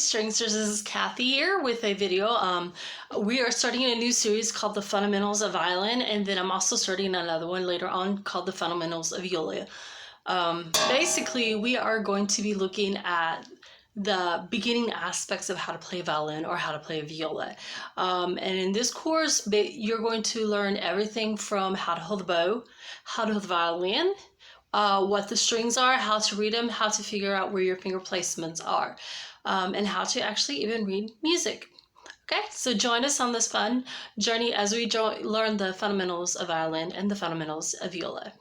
Stringsters. This is Kathy here with a video. We are starting a new series called The Fundamentals of Violin, and then I'm also starting another one later on called The Fundamentals of Viola. Basically, we are going to be looking at the beginning aspects of how to play violin or how to play viola. And in this course, you're going to learn everything from how to hold the bow, how to hold the violin, what the strings are, how to read them, how to figure out where your finger placements are, and how to actually even read music. Okay, so join us on this fun journey as we learn the fundamentals of violin and the fundamentals of viola.